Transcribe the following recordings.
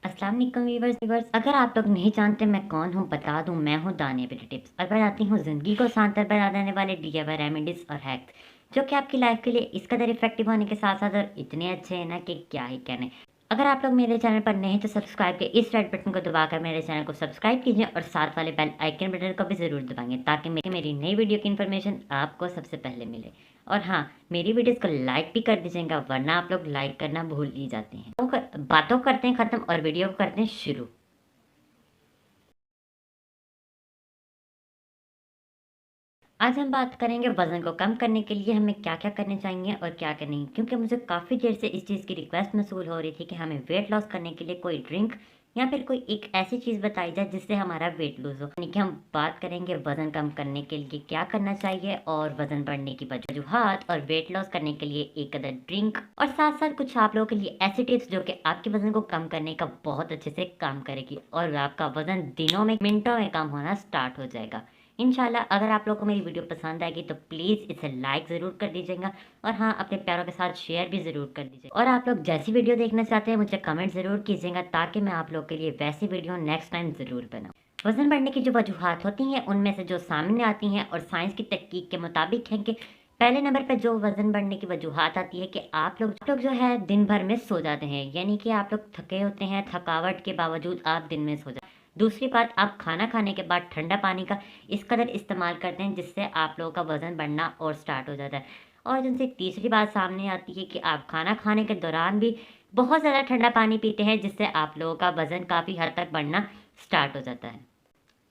अस्सलाम वालेकुम व्यूवर्स। अगर आप लोग नहीं जानते मैं कौन हूँ बता दूँ, मैं हूँ दानिया ब्यूटी टिप्स और बताती हूँ ज़िंदगी को आसान बना देने वाले DIY रेमेडीज़ और हैक्स जो कि आपकी लाइफ के लिए इस कदर इफेक्टिव होने के साथ साथ और इतने अच्छे हैं ना कि क्या ही कहने। अगर आप लोग मेरे चैनल पर नए हैं तो सब्सक्राइब के इस रेड बटन को दबाकर मेरे चैनल को सब्सक्राइब कीजिए और साथ वाले बेल आइकन बटन को भी ज़रूर दबाएंगे ताकि मेरी नई वीडियो की इन्फॉर्मेशन आपको सबसे पहले मिले। और हाँ, मेरी वीडियोस को लाइक भी कर दीजिएगा वरना आप लोग लाइक करना भूल ही जाते हैं। तो बातों करते हैं ख़त्म और वीडियो को करते हैं शुरू। आज हम बात करेंगे वज़न को कम करने के लिए हमें क्या क्या करने चाहिए और क्या क्या नहीं, क्योंकि मुझे काफ़ी देर से इस चीज़ की रिक्वेस्ट मसूल हो रही थी कि हमें वेट लॉस करने के लिए कोई ड्रिंक या फिर कोई एक ऐसी चीज़ बताई जाए जिससे हमारा वेट लूज़ हो। यानी कि हम बात करेंगे वज़न कम करने के लिए क्या करना चाहिए और वज़न बढ़ने की वजूहात और वेट लॉस करने के लिए एक अदर ड्रिंक और साथ साथ कुछ आप लोगों के लिए ऐसी टिप्स जो कि आपके वज़न को कम करने का बहुत अच्छे से काम करेगी और आपका वज़न दिनों में मिनटों में कम होना स्टार्ट हो जाएगा इंशाल्लाह। अगर आप लोगों को मेरी वीडियो पसंद आएगी तो प्लीज़ इसे लाइक ज़रूर कर दीजिएगा और हाँ, अपने प्यारों के साथ शेयर भी ज़रूर कर दीजिएगा। और आप लोग जैसी वीडियो देखना चाहते हैं मुझे कमेंट ज़रूर कीजिएगा ताकि मैं आप लोग के लिए वैसी वीडियो नेक्स्ट टाइम ज़रूर बनाऊँ। वज़न बढ़ने की जो वजूहत होती हैं उनमें से जो सामने आती हैं और साइंस की तहकीक के मुताबिक है कि पहले नंबर पर जो वज़न बढ़ने की वजूहत आती है कि आप लोग जो है दिन भर में सो जाते हैं, यानी कि आप लोग थके होते हैं, थकावट के बावजूद आप दिन में सो जाते हैं। दूसरी बात, आप खाना खाने के बाद ठंडा पानी का इस कदर इस्तेमाल करते हैं जिससे आप लोगों का वज़न बढ़ना और स्टार्ट हो जाता है। और जिनसे तीसरी बात सामने आती है कि आप खाना खाने के दौरान भी बहुत ज़्यादा ठंडा पानी पीते हैं जिससे आप लोगों का वज़न काफ़ी हद तक बढ़ना स्टार्ट हो जाता है।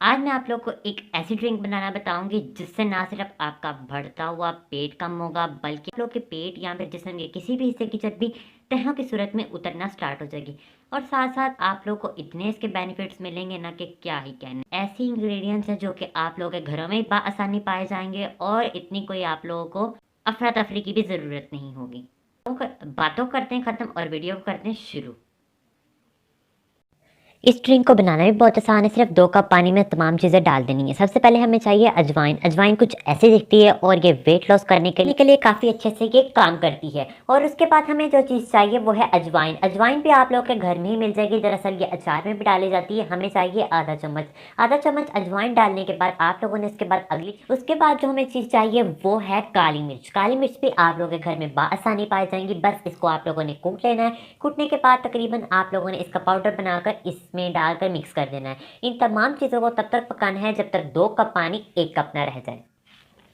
आज मैं आप लोग को एक ऐसी ड्रिंक बनाना बताऊंगी जिससे ना सिर्फ आपका बढ़ता हुआ पेट कम होगा बल्कि आप लोग के पेट या फिर जिस्म के किसी भी हिस्से की चर्बी तहों की सूरत में उतरना स्टार्ट हो जाएगी और साथ साथ आप लोग को इतने इसके बेनिफिट्स मिलेंगे ना कि क्या ही कहने। ऐसी इंग्रेडिएंट्स हैं जो कि आप लोगों के घरों में आसानी पाए जाएंगे और इतनी कोई आप लोगों को अफरा तफरी की भी ज़रूरत नहीं होगी। तो बातों करते हैं ख़त्म और वीडियो को करते हैं शुरू। इस ड्रिंक को बनाना भी बहुत आसान है, सिर्फ 2 कप पानी में तमाम चीज़ें डाल देनी है। सबसे पहले हमें चाहिए अजवाइन। अजवाइन कुछ ऐसे दिखती है और ये वेट लॉस करने के लिए काफ़ी अच्छे से ये काम करती है। और उसके बाद हमें जो चीज़ चाहिए वो है अजवाइन। अजवाइन भी आप लोग के घर में ही मिल जाएगी, दरअसल ये अचार में भी डाली जाती है। हमें चाहिए आधा चम्मच। आधा चम्मच अजवाइन डालने के बाद आप लोगों ने उसके बाद जो हमें चीज़ चाहिए वो है काली मिर्च। काली मिर्च भी आप लोगों के घर में आसानी पाई जाएंगी, बस इसको आप लोगों ने कूट लेना है। कूटने के बाद तकरीबन आप लोगों ने इसका पाउडर बनाकर इसमें डालकर मिक्स कर देना है। इन तमाम चीज़ों को तब तक पकाना है जब तक 2 कप पानी 1 कप ना रह जाए।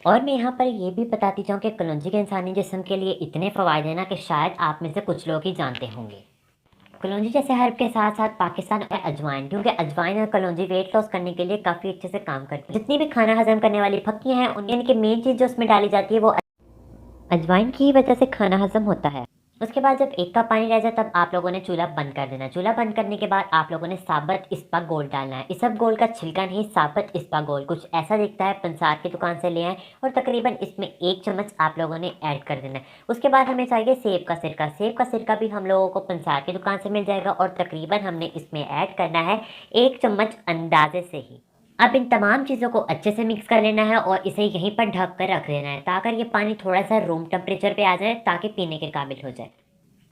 और मैं यहाँ पर ये भी बताती जाऊँ कि कलौंजी के इंसानी जिस्म के लिए इतने फ़वाद हैं ना कि शायद आप में से कुछ लोग ही जानते होंगे। कलौंजी जैसे हर्ब के साथ साथ पाकिस्तान में अजवाइन, क्योंकि अजवाइन और कलौंजी वेट लॉस करने के लिए काफ़ी अच्छे से काम करती है। जितनी भी खाना हजम करने वाली फक्कियाँ हैं उनकी मेन चीज़ जो उसमें डाली जाती है वो अजवाइन की वजह से खाना हजम होता है। उसके बाद जब 1 कप पानी रह जाए तब आप लोगों ने चूल्हा बंद कर देना। चूल्हा बंद करने के बाद आप लोगों ने साबुत इस्पा गोल डालना है। इस गोल का छिलका नहीं, साबुत इस्पा गोल कुछ ऐसा दिखता है, पंसार की दुकान से ले आए और तकरीबन इसमें 1 चम्मच आप लोगों ने ऐड कर देना है। उसके बाद हमें चाहिए सेब का सिरका। सेब का सिरका भी हम लोगों को पंसार की दुकान से मिल जाएगा और तकरीबन हमने इसमें ऐड करना है 1 चम्मच अंदाजे से ही। अब इन तमाम चीज़ों को अच्छे से मिक्स कर लेना है और इसे यहीं पर ढक कर रख देना है ताकि ये पानी थोड़ा सा रूम टेम्परेचर पे आ जाए ताकि पीने के काबिल हो जाए।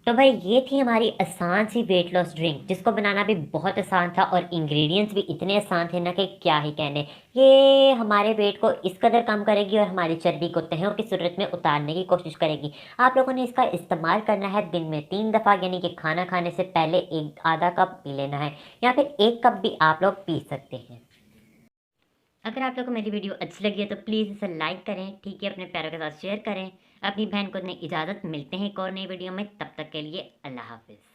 तो भाई ये थी हमारी आसान सी वेट लॉस ड्रिंक जिसको बनाना भी बहुत आसान था और इंग्रेडिएंट्स भी इतने आसान थे ना कि क्या ही कहने। ये हमारे वेट को इस कदर कम करेगी और हमारी चर्बी को तहों की सूरत में उतारने की कोशिश करेगी। आप लोगों ने इसका इस्तेमाल करना है दिन में 3 दफ़ा, यानी कि खाना खाने से पहले एक आधा कप पी लेना है या फिर 1 कप भी आप लोग पी सकते हैं। अगर आप लोगों को मेरी वीडियो अच्छी लगी है तो प्लीज़ इसे लाइक करें, ठीक है, अपने प्यारों के साथ शेयर करें। अपनी बहन को इजाज़त, मिलते हैं एक और नई वीडियो में, तब तक के लिए अल्लाह हाफिज़।